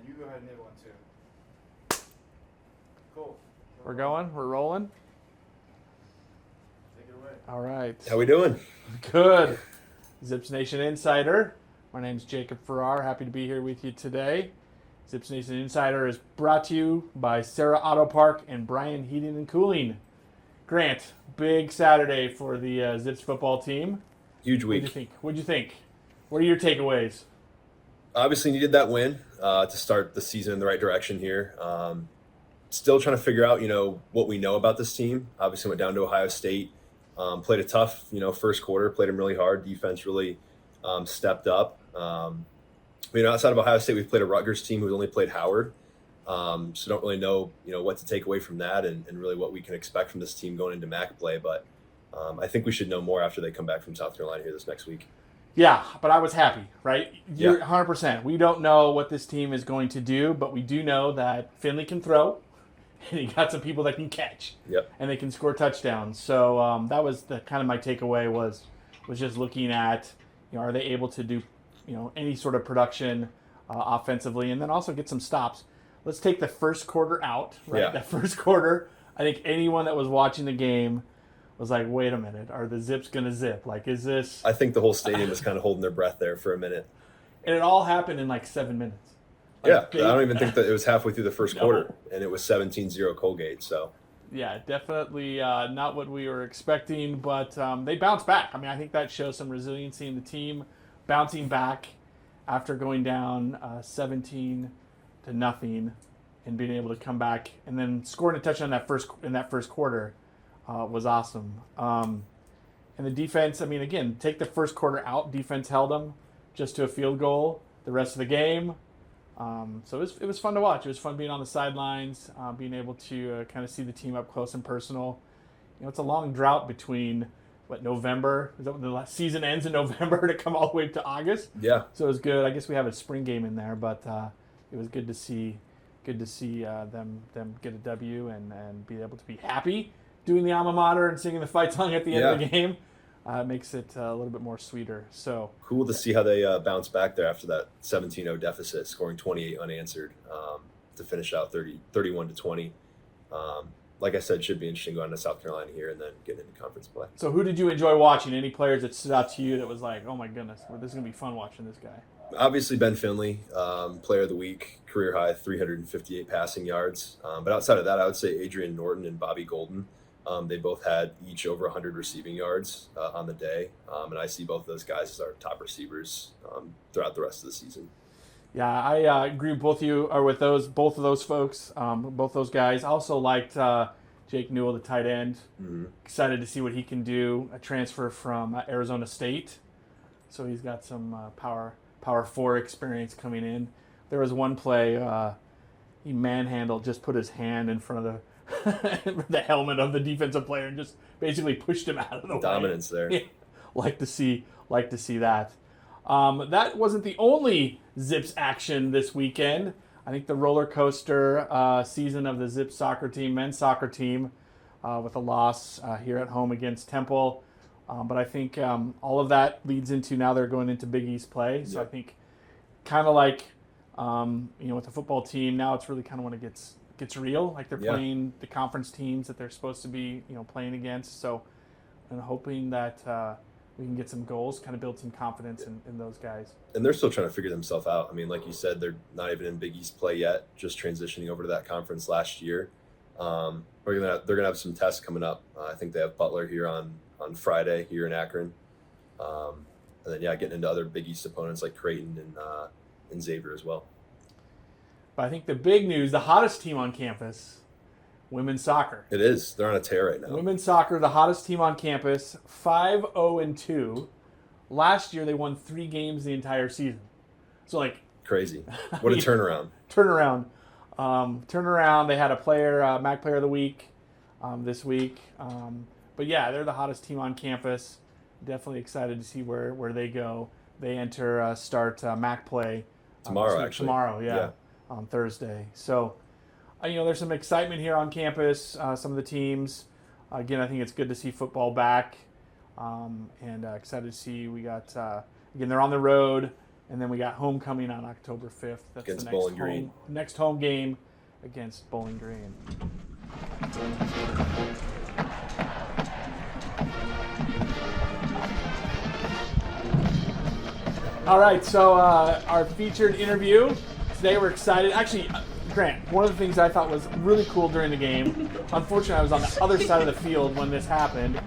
You go ahead and hit one too. Cool. We're going? We're rolling? Take it away. All right. How we doing? Good. Zips Nation Insider. My name's Jacob Farrar. Happy to be here with you today. Zips Nation Insider is brought to you by Sarah Auto Park and Brian Heating and Cooling. Grant, big Saturday for the Zips football team. Huge week. What'd you think? What are your takeaways? Obviously needed that win to start the season in the right direction here. Still trying to figure out, what we know about this team. Obviously went down to Ohio State, played a tough, first quarter, played them really hard. Defense really stepped up. Outside of Ohio State, we've played a Rutgers team who's only played Howard. So don't really know, what to take away from that and really what we can expect from this team going into MAC play. But I think we should know more after they come back from South Carolina here this next week. Yeah, but I was happy, right? You're Yeah. 100%. We don't know what this team is going to do, but we do know that Finley can throw, and he got some people that can catch, Yep. and they can score touchdowns. So that was the kind of my takeaway was just looking at, are they able to do, any sort of production offensively, and then also get some stops. Let's take the first quarter out, right? Yeah. That first quarter, I think anyone that was watching the game was like, wait a minute, are the Zips going to zip? Like, is this... I think the whole stadium was kind of holding their breath there for a minute. And it all happened in like 7 minutes. I don't even think that it was halfway through the first quarter, No. and it was 17-0 Colgate. So Yeah, definitely not what we were expecting, but they bounced back. I mean, I think that shows some resiliency in the team, bouncing back after going down 17-0 and being able to come back and then scoring a touchdown in that first quarter was awesome. And the defense, I mean, again, take the first quarter out. Defense held them just to a field goal the rest of the game. So it was fun to watch. It was fun being on the sidelines, being able to kind of see the team up close and personal. It's a long drought between, November? Is that when the last season ends in November to come all the way to August? yeah, So it was good. I guess we have a spring game in there, but it was good to see them get a W and be able to be happy doing the alma mater and singing the fight song at the end of the game. Makes it a little bit more sweeter. So cool to see how they bounce back there after that 17-0 deficit, scoring 28 unanswered to finish out 31-20. Like I said, should be interesting going to South Carolina here and then getting into conference play. So who did you enjoy watching? Any players that stood out to you that was like, oh my goodness, this is going to be fun watching this guy? Obviously, Ben Finley, player of the week, career high 358 passing yards. But outside of that, I would say Adrian Norton and Bobby Golden. They both had each over 100 receiving yards on the day. And I see both of those guys as our top receivers throughout the rest of the season. Yeah, I agree with both of those folks, both those guys. I also liked Jake Newell, the tight end. Mm-hmm. Excited to see what he can do. A transfer from Arizona State, so he's got some power 4 experience coming in. There was one play he manhandled, just put his hand in front of the helmet of the defensive player and just basically pushed him out of the way. Dominance there. Yeah. Like to see that. That wasn't the only Zips action this weekend. I think the roller coaster season of the Zips soccer team, men's soccer team, with a loss here at home against Temple. But I think all of that leads into now they're going into Big East play. So Yep. I think kind of like, with the football team, now it's really kind of when it gets real. Like they're playing the conference teams that they're supposed to be, playing against. So I'm hoping that we can get some goals, kind of build some confidence in those guys. And they're still trying to figure themselves out. I mean, like you said, they're not even in Big East play yet, just transitioning over to that conference last year. They're gonna have some tests coming up. I think they have Butler here on Friday here in Akron. And then, getting into other Big East opponents like Creighton and Xavier as well. But I think the big news, the hottest team on campus, women's soccer. It is. They're on a tear right now. Women's soccer, the hottest team on campus, 5-0-2. Last year, they won 3 games the entire season. So, Crazy. What a turnaround. Turnaround. They had a player, MAC Player of the Week this week. But, yeah, they're the hottest team on campus. Definitely excited to see where they go. They start MAC play. Tomorrow, actually. Tomorrow, on Thursday. So, there's some excitement here on campus. Some of the teams. Again, I think it's good to see football back. And excited to see we got, again, they're on the road. And then we got homecoming on October 5th. That's Against the Bowling Green. next home game against Bowling Green. All right, so our featured interview today, we're excited. Actually, Grant, one of the things I thought was really cool during the game, unfortunately I was on the other side of the field when this happened,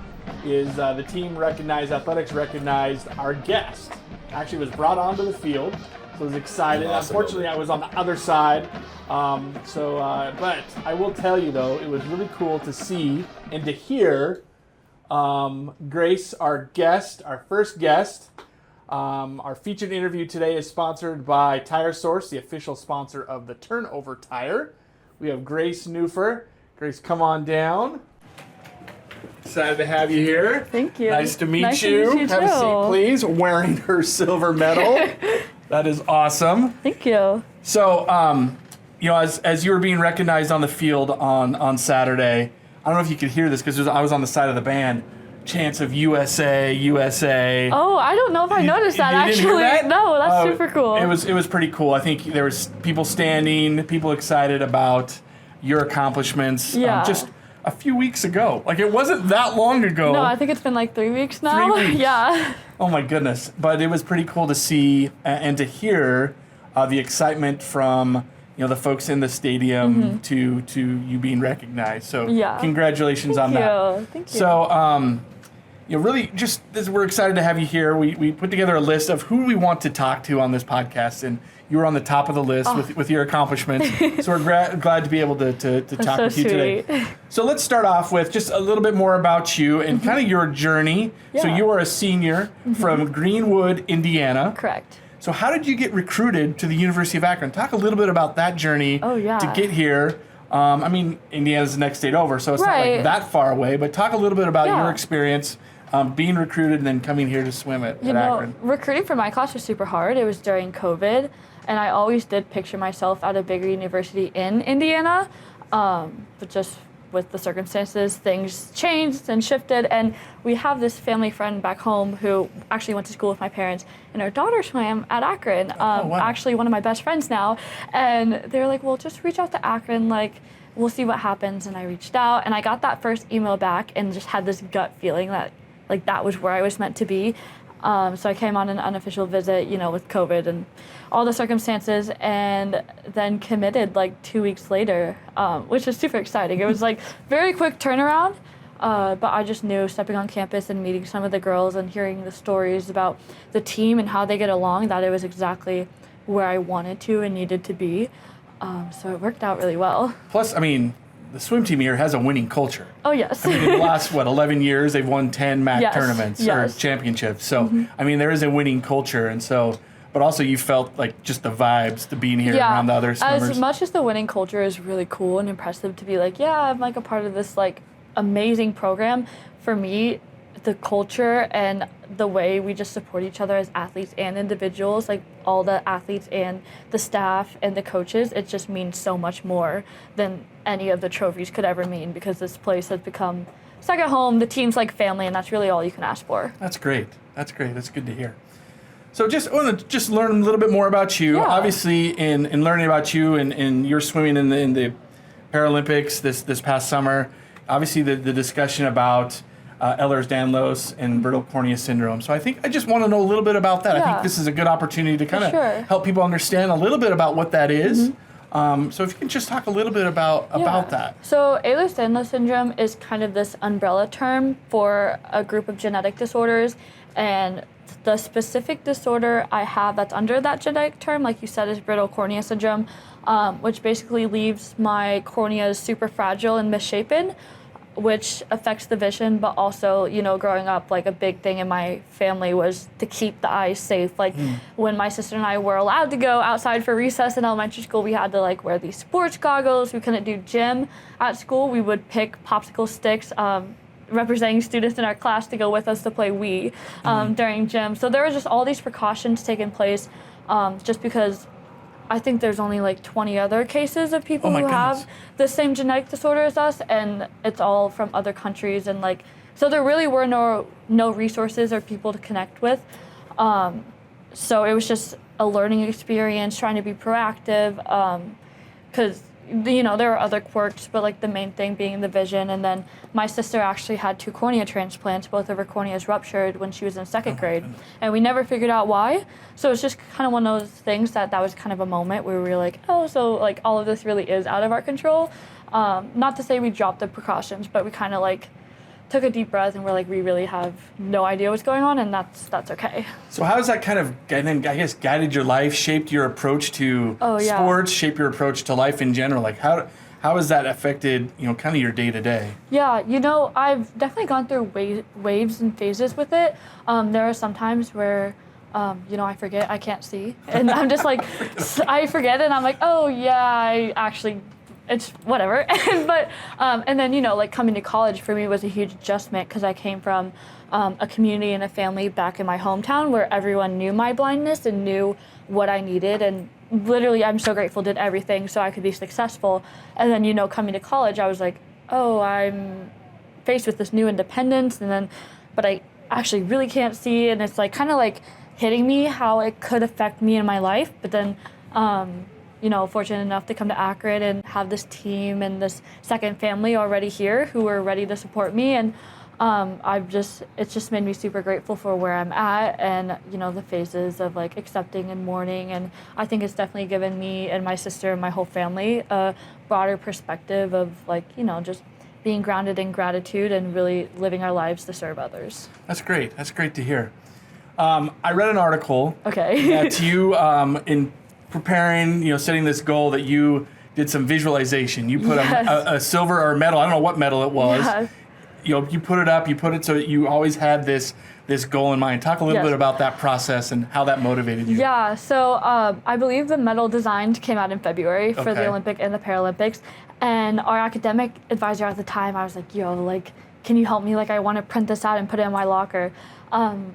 is the team recognized, athletics recognized our guest. Actually was brought onto the field, so I was excited. Awesome. Unfortunately, I was on the other side. But I will tell you though, it was really cool to see and to hear Grace, our guest, our first guest. Our featured interview today is sponsored by Tire Source, the official sponsor of the Turnover Tire. We have Grace Nuhfer. Grace, come on down. Excited to have you here. Thank you. Nice to meet Nice you. to meet you Have a too. seat, please. Wearing her silver medal. That is awesome. Thank you. So, as you were being recognized on the field on Saturday, I don't know if you could hear this because I was on the side of the band. Chants of USA, USA. Oh, I don't know if I noticed that You didn't actually. hear that? No, that's super cool. It was pretty cool. I think there was people standing, people excited about your accomplishments. Yeah. Just a few weeks ago. Like it wasn't that long ago. No, I think it's been like 3 weeks now. 3 weeks. Yeah. Oh my goodness. But it was pretty cool to see and to hear the excitement from the folks in the stadium to you being recognized. So Yeah. congratulations on Thank that. you. Thank you. So really just we're excited to have you here. We put together a list of who we want to talk to on this podcast, and you were on the top of the list with your accomplishments. So we're glad to be able to talk so with you today. sweet. So let's start off with just a little bit more about you and kind of your journey. So Yeah. you are a senior from Greenwood, Indiana. Correct. So how did you get recruited to the University of Akron? Talk a little bit about that journey Oh, yeah. to get here. Indiana's the next state over, so it's not like Right. that far away, but talk a little bit about Yeah. your experience being recruited and then coming here to swim at Akron. Recruiting for my class was super hard. It was during COVID, and I always did picture myself at a bigger university in Indiana, but just with the circumstances, things changed and shifted, and we have this family friend back home who actually went to school with my parents, and her daughter swam at Akron, wow. actually one of my best friends now, and they were like, well, just reach out to Akron, like, we'll see what happens, and I reached out, and I got that first email back and just had this gut feeling that like that was where I was meant to be. So I came on an unofficial visit, with COVID and all the circumstances, and then committed like 2 weeks later, which was super exciting. It was like very quick turnaround, but I just knew stepping on campus and meeting some of the girls and hearing the stories about the team and how they get along, that it was exactly where I wanted to and needed to be. So it worked out really well. Plus, the swim team here has a winning culture. Oh, yes. In the last, 11 years, they've won 10 MAC Yes, tournaments yes. or championships. So, there is a winning culture. And so, but also you felt like just the vibes to being here around the other swimmers. As much as the winning culture is really cool and impressive to be like, yeah, I'm like a part of this like amazing program, for me, the culture and the way we just support each other as athletes and individuals, like all the athletes and the staff and the coaches, it just means so much more than any of the trophies could ever mean, because this place has become second home, the team's like family, and that's really all you can ask for. That's great. That's good to hear. So I want to learn a little bit more about you. Yeah. Obviously, in learning about you and your swimming in the Paralympics this past summer, obviously the discussion about Ehlers-Danlos and brittle cornea syndrome. So I just want to know a little bit about that. I think Yeah. this is a good opportunity to kind of sure. help people understand a little bit about what that is. So if you can just talk a little bit about that. So Ehlers-Danlos syndrome is kind of this umbrella term for a group of genetic disorders, and the specific disorder I have that's under that genetic term, like you said, is brittle cornea syndrome, which basically leaves my corneas super fragile and misshapen, which affects the vision, but also, growing up, like a big thing in my family was to keep the eyes safe. Like when my sister and I were allowed to go outside for recess in elementary school, we had to like wear these sports goggles. We couldn't do gym at school. We would pick popsicle sticks, representing students in our class to go with us to play Wii during gym. So there was just all these precautions taking place, just because I think there's only like 20 other cases of people who have the same genetic disorder as us, and it's all from other countries, and like, so there really were no resources or people to connect with. So it was just a learning experience, trying to be proactive, because there are other quirks, but like the main thing being the vision. And then my sister actually had 2 cornea transplants. Both of her corneas ruptured when she was in 2nd grade, and we never figured out why. So it's just kind of one of those things that was kind of a moment where we were like, oh, so like all of this really is out of our control. Not to say we dropped the precautions, but we kind of like took a deep breath and we're like, we really have no idea what's going on, and that's okay. So how has that kind of, and then I guess, guided your life, shaped your approach to sports, shaped your approach to life in general? Like how has that affected, kind of your day to day? Yeah, I've definitely gone through waves and phases with it. There are some times where, I forget, I can't see, and I'm just like, I forget, and I'm like, oh yeah, I actually, it's whatever. But and then like coming to college for me was a huge adjustment, because I came from a community and a family back in my hometown where everyone knew my blindness and knew what I needed, and literally I'm so grateful did everything so I could be successful. And then coming to college I was like, oh, I'm faced with this new independence, and then but I actually really can't see, and it's like kind of like hitting me how it could affect me in my life. But then fortunate enough to come to Akron and have this team and this second family already here who are ready to support me. And it's just made me super grateful for where I'm at, and, the phases of like accepting and mourning. And I think it's definitely given me and my sister and my whole family a broader perspective of like, just being grounded in gratitude and really living our lives to serve others. That's great. That's great to hear. I read an article Okay. that you, in preparing, setting this goal, that you did some visualization. You put a silver or medal, I don't know what medal it was. Yes. You put it up, so that you always had this goal in mind. Talk a little bit about that process and how that motivated you. Yeah, so I believe the medal design came out in February for the Olympic and the Paralympics. And our academic advisor at the time, I was like, can you help me? Like, I want to print this out and put it in my locker.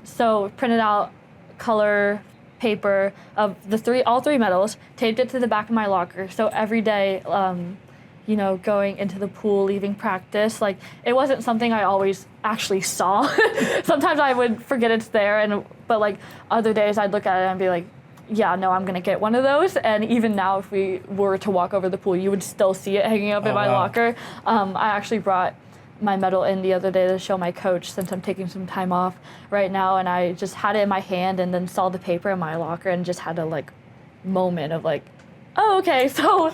So printed out color paper of all three medals, taped it to the back of my locker. So every day, going into the pool, leaving practice, like it wasn't something I always actually saw. Sometimes I would forget it's there, but like other days I'd look at it and be like, yeah, no, I'm gonna get one of those. And even now, if we were to walk over the pool, you would still see it hanging up in my locker. I actually brought my medal in the other day to show my coach, since I'm taking some time off right now, and I just had it in my hand and then saw the paper in my locker and just had a like moment of like, oh, okay, so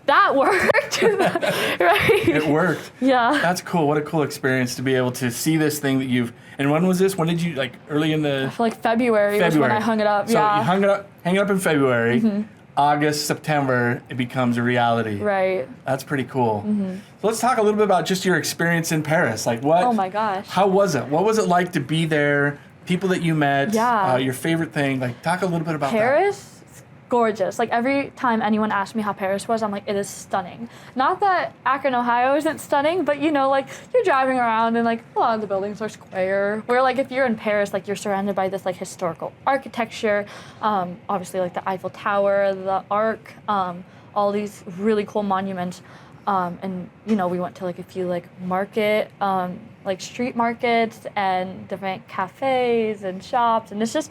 that worked. Right? It worked. Yeah. That's cool. What a cool experience to be able to see this thing that you've, and when was this? When did you, like early in the? Like February was when I hung it up. So you hang it up in February. Mm-hmm. August, September, it becomes a reality. Right. That's pretty cool. Mm-hmm. So let's talk a little bit about just your experience in Paris. Like what? Oh my gosh. How was it? What was it like to be there? People that you met. Yeah. Your favorite thing. Like talk a little bit about Paris. Gorgeous. Like every time anyone asked me how Paris was, I'm like, it is stunning. Not that Akron, Ohio isn't stunning, but like you're driving around and like a lot of the buildings are square. Where like if you're in Paris, like you're surrounded by this like historical architecture, obviously like the Eiffel Tower, the Arc, all these really cool monuments. And we went to like a few like like street markets and different cafes and shops, and it's just,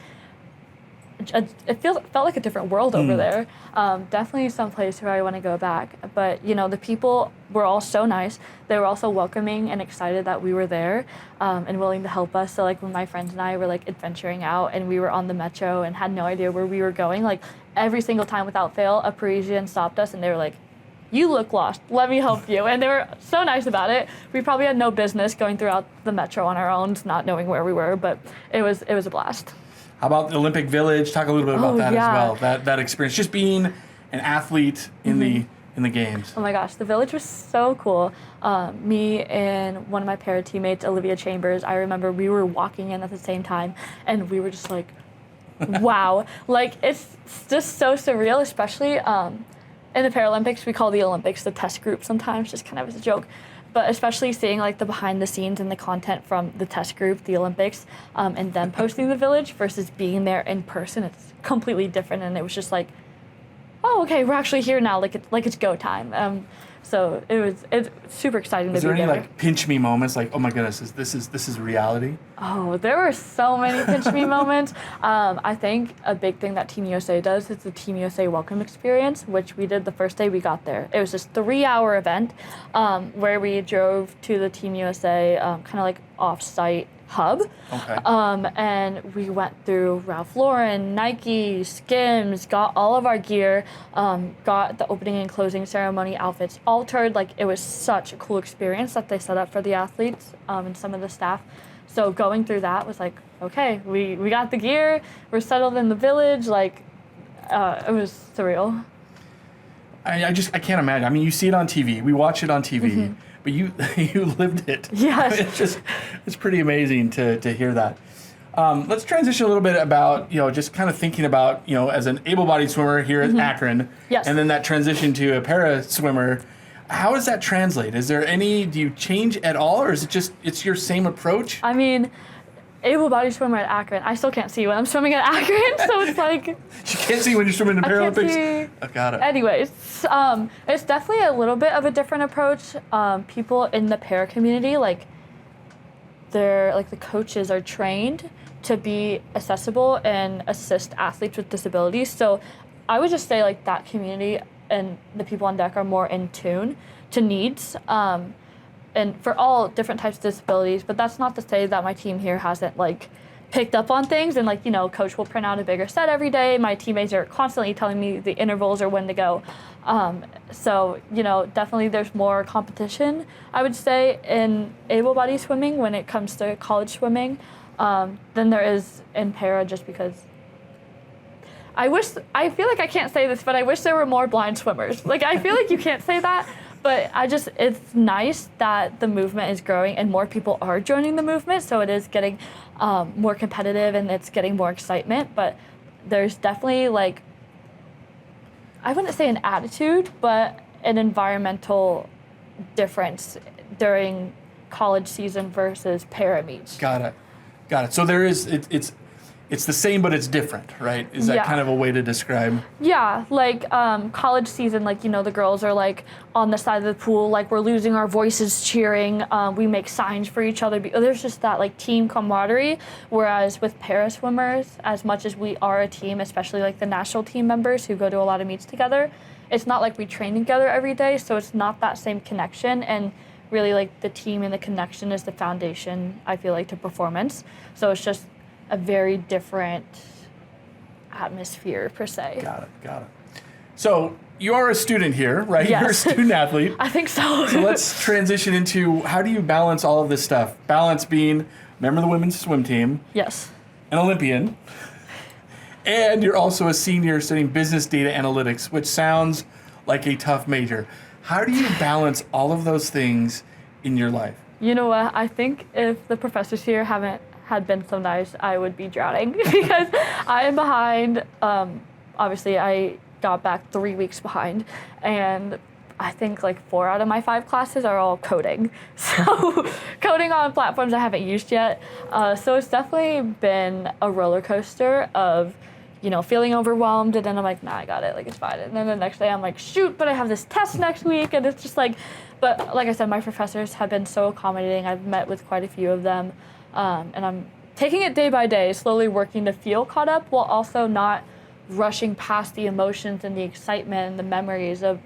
it felt like a different world over there. Definitely some place where I want to go back. But the people were all so nice. They were also welcoming and excited that we were there, and willing to help us. So like when my friends and I were like adventuring out and we were on the metro and had no idea where we were going, like every single time without fail, a Parisian stopped us and they were like, "You look lost. Let me help you." And they were so nice about it. We probably had no business going throughout the metro on our own, not knowing where we were, but it was a blast. How about the Olympic Village? Talk a little bit about that as well. That experience, just being an athlete in the games. Oh my gosh, the Village was so cool. Me and one of my para teammates, Olivia Chambers, I remember we were walking in at the same time, and we were just like, wow. Like it's just so surreal, especially in the Paralympics. We call the Olympics the test group sometimes, just kind of as a joke. But especially seeing like the behind the scenes and the content from the test group, the Olympics, and then posting the Village versus being there in person, it's completely different. And it was just like, oh, okay, we're actually here now, like it's go time. So it's super exciting to be there. Was there any like pinch me moments, like, oh my goodness, this is reality? Oh, there were so many pinch me moments. I think a big thing that Team USA does is the Team USA welcome experience, which we did the first day we got there. It was this 3-hour event where we drove to the Team USA kind of like off-site hub. Okay. And we went through Ralph Lauren, Nike, Skims, got all of our gear, got the opening and closing ceremony outfits altered. Like, it was such a cool experience that they set up for the athletes and some of the staff. So going through that was like, okay, we got the gear, we're settled in the village. Like, it was surreal. I can't imagine. I mean, you see it on TV. We watch it on TV. But you lived it. Yes. It's pretty amazing to hear that. Let's transition a little bit about, just kind of thinking about, as an able-bodied swimmer here at Akron, Yes. and then that transition to a para swimmer. How does that translate? Is there do you change at all, or is it just, it's your same approach? I mean, able-bodied swimmer at Akron, I still can't see when I'm swimming at Akron, so it's like... You can't see when you're swimming in the Paralympics? I can't see. Oh, got it. Anyways, it's definitely a little bit of a different approach. People in the para community, like, the coaches are trained to be accessible and assist athletes with disabilities. So I would just say, like, that community and the people on deck are more in tune to needs. And for all different types of disabilities, but that's not to say that my team here hasn't, like, picked up on things and, like, coach will print out a bigger set every day. My teammates are constantly telling me the intervals or when to go. So, definitely there's more competition, I would say, in able-bodied swimming when it comes to college swimming than there is in para, just because I feel like I can't say this, but I wish there were more blind swimmers. Like, I feel like you can't say that. But it's nice that the movement is growing and more people are joining the movement, so it is getting more competitive and it's getting more excitement. But there's definitely, like, I wouldn't say an attitude, but an environmental difference during college season versus para meets. Got it. So there is, it's the same, but it's different, right? Is that kind of a way to describe? Yeah, like college season, like, the girls are, like, on the side of the pool, like, we're losing our voices cheering. We make signs for each other. There's just that, like, team camaraderie. Whereas with para swimmers, as much as we are a team, especially, like, the national team members who go to a lot of meets together, it's not like we train together every day, so it's not that same connection. And really, like, the team and the connection is the foundation, I feel like, to performance. So it's just a very different atmosphere, per se. Got it. So you are a student here, right? Yes. You're a student athlete. I think so. So let's transition into, how do you balance all of this stuff? Balance being member of the women's swim team, Yes. an Olympian, and you're also a senior studying business data analytics, which sounds like a tough major. How do you balance all of those things in your life? You know what? I think if the professors here had been so nice, I would be drowning because I am behind. Obviously, I got back 3 weeks behind, and I think like 4 out of my 5 classes are all coding. So coding on platforms I haven't used yet. So it's definitely been a roller coaster of, feeling overwhelmed, and then I'm like, nah, I got it, like, it's fine. And then the next day I'm like, shoot, but I have this test next week, and it's just like, but like I said, my professors have been so accommodating. I've met with quite a few of them. And I'm taking it day by day, slowly working to feel caught up while also not rushing past the emotions and the excitement and the memories of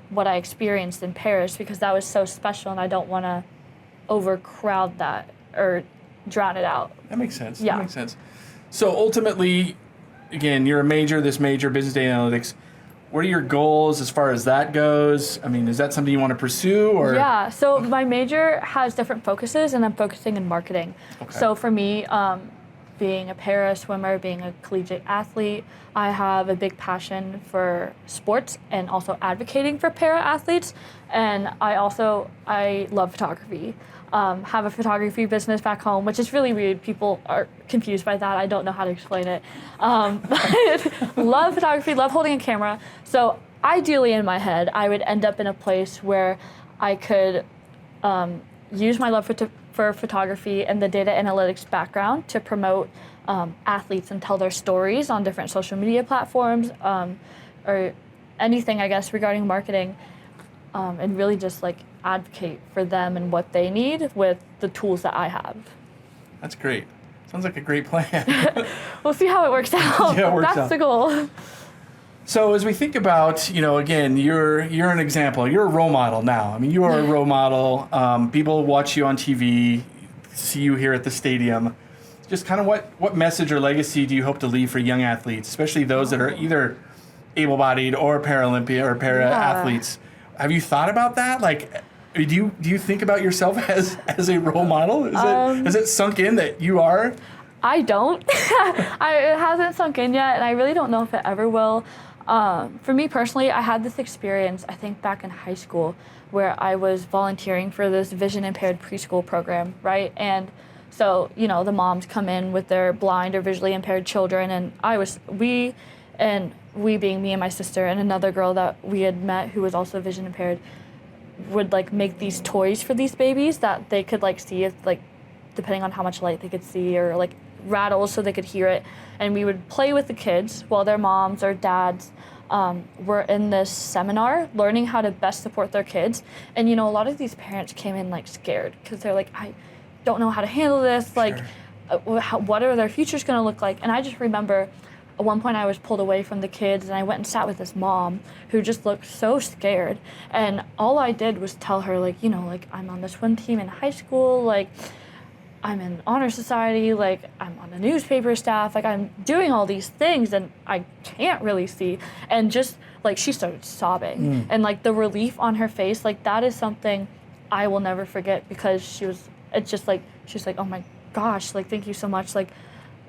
what I experienced in Paris, because that was so special and I don't want to overcrowd that or drown it out. That makes sense. Yeah. That makes sense. So ultimately, again, you're this major, business data analytics. What are your goals as far as that goes? I mean, is that something you want to pursue, or? Yeah, so my major has different focuses, and I'm focusing in marketing. Okay. So for me, being a para swimmer, being a collegiate athlete, I have a big passion for sports and also advocating for para athletes. And I love photography. Have a photography business back home, which is really weird. People are confused by that. I don't know how to explain it. But love photography, love holding a camera. So ideally in my head, I would end up in a place where I could use my love for photography and the data analytics background to promote athletes and tell their stories on different social media platforms, or anything, I guess, regarding marketing, and really just like advocate for them and what they need with the tools that I have. That's great. Sounds like a great plan. We'll see how it works out. Yeah, it works That's out. the goal. So as we think about, again, you're an example. You're a role model now. I mean, you are a role model. People watch you on TV, see you here at the stadium. Just kind of what message or legacy do you hope to leave for young athletes, especially those that are either able-bodied or Paralympian or para-athletes? Have you thought about that? Like, do you think about yourself as a role model? Has it sunk in that you are? I don't. It hasn't sunk in yet, and I really don't know if it ever will. For me personally, I had this experience, I think back in high school, where I was volunteering for this vision impaired preschool program, right? And so, the moms come in with their blind or visually impaired children, and we being me and my sister and another girl that we had met who was also vision impaired, would like make these toys for these babies that they could like see if like, depending on how much light they could see, or like rattles so they could hear it. And we would play with the kids while their moms or dads were in this seminar learning how to best support their kids. And a lot of these parents came in like scared because they're like, I don't know how to handle this. Like, what are their futures going to look like? And I just remember at one point I was pulled away from the kids and I went and sat with this mom who just looked so scared. And all I did was tell her like, I'm on the swim team in high school, like I'm in honor society, like I'm on the newspaper staff, like I'm doing all these things and I can't really see. And just like she started sobbing and like the relief on her face, like that is something I will never forget, because she's like, oh my gosh, like thank you so much. Like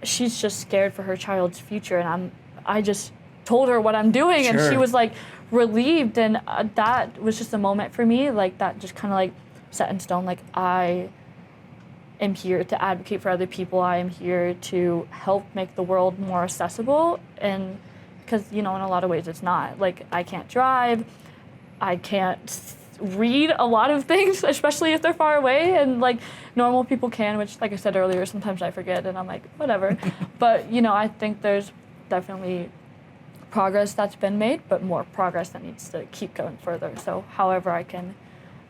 she's just scared for her child's future, and I just told her what I'm doing, and she was like relieved, and that was just a moment for me, like that just kind of like set in stone. Like I am here to advocate for other people. I am here to help make the world more accessible, and because in a lot of ways it's not. Like I can't drive, I can't read a lot of things, especially if they're far away, and like normal people can, which like I said earlier, sometimes I forget and I'm like, whatever. But I think there's definitely progress that's been made, but more progress that needs to keep going further. So however I can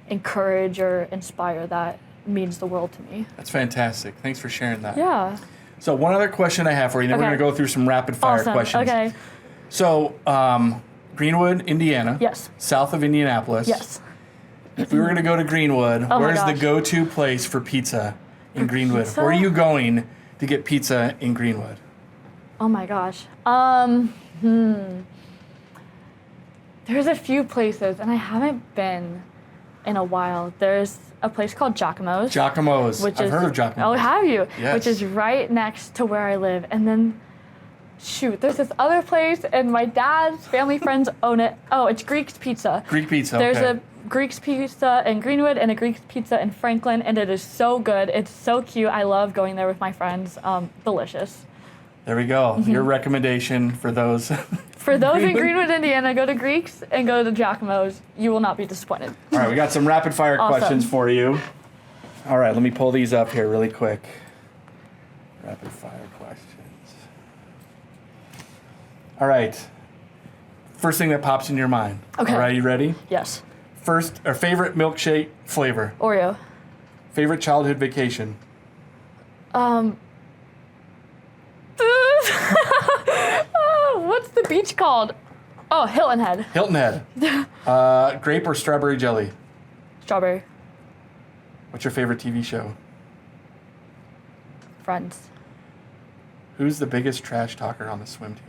encourage or inspire, that means the world to me. That's fantastic. Thanks for sharing that. Yeah. So one other question I have for you, then we're going to go through some rapid fire questions. Okay. So Greenwood, Indiana. Yes. South of Indianapolis. Yes. If we were going to go to Greenwood, where's the go-to place for pizza in Greenwood? Pizza? Where are you going to get pizza in Greenwood? Oh my gosh. There's a few places, and I haven't been in a while. There's a place called Jockamo's. Jockamo's. I've heard of Jockamo. Oh, have you? Yes. Which is right next to where I live. And then, there's this other place, and my dad's family friends own it. Oh, it's Greek's Pizza. Greek Pizza, There's okay. a Greek's Pizza in Greenwood and a Greek's Pizza in Franklin, and it is so good. It's so cute. I love going there with my friends. Delicious. There we go. Your recommendation for those. For those in Greenwood, Indiana, go to Greek's and go to Jockamo's. You will not be disappointed. All right, we got some rapid fire questions for you. All right, let me pull these up here really quick. Rapid fire questions. All right. First thing that pops in your mind. Okay. All right, you ready? Yes. First, or favorite milkshake flavor? Oreo. Favorite childhood vacation? What's the beach called? Oh, Hilton Head. Hilton Head. Grape or strawberry jelly? Strawberry. What's your favorite TV show? Friends. Who's the biggest trash talker on the swim team?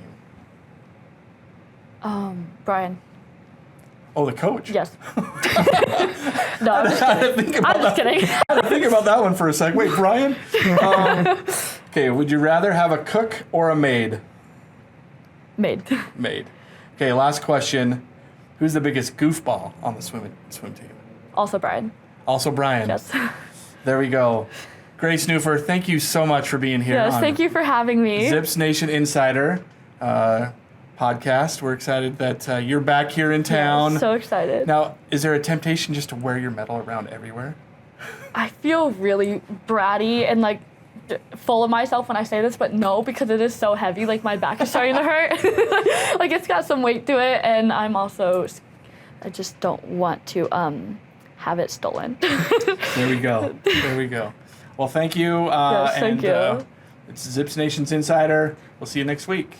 Brian. Oh, the coach? Yes. No, I'm just kidding. I'm just kidding. I had to think about that one for a sec. Wait, Brian? Okay, would you rather have a cook or a maid? Maid. Maid. Okay, last question. Who's the biggest goofball on the swim team? Also Brian. Also Brian. Yes. There we go. Grace Nuhfer, thank you so much for being here. Yes, on thank you for having me. ZIPS Nation Insider podcast. We're excited that you're back here in town. So excited. Now, is there a temptation just to wear your medal around everywhere? I feel really bratty and like full of myself when I say this, but no, because it is so heavy. Like, my back is starting to hurt. Like, it's got some weight to it, and I just don't want to have it stolen. There we go. There we go. Well, thank you. Yes, thank you. It's Zips Nation's Insider. We'll see you next week.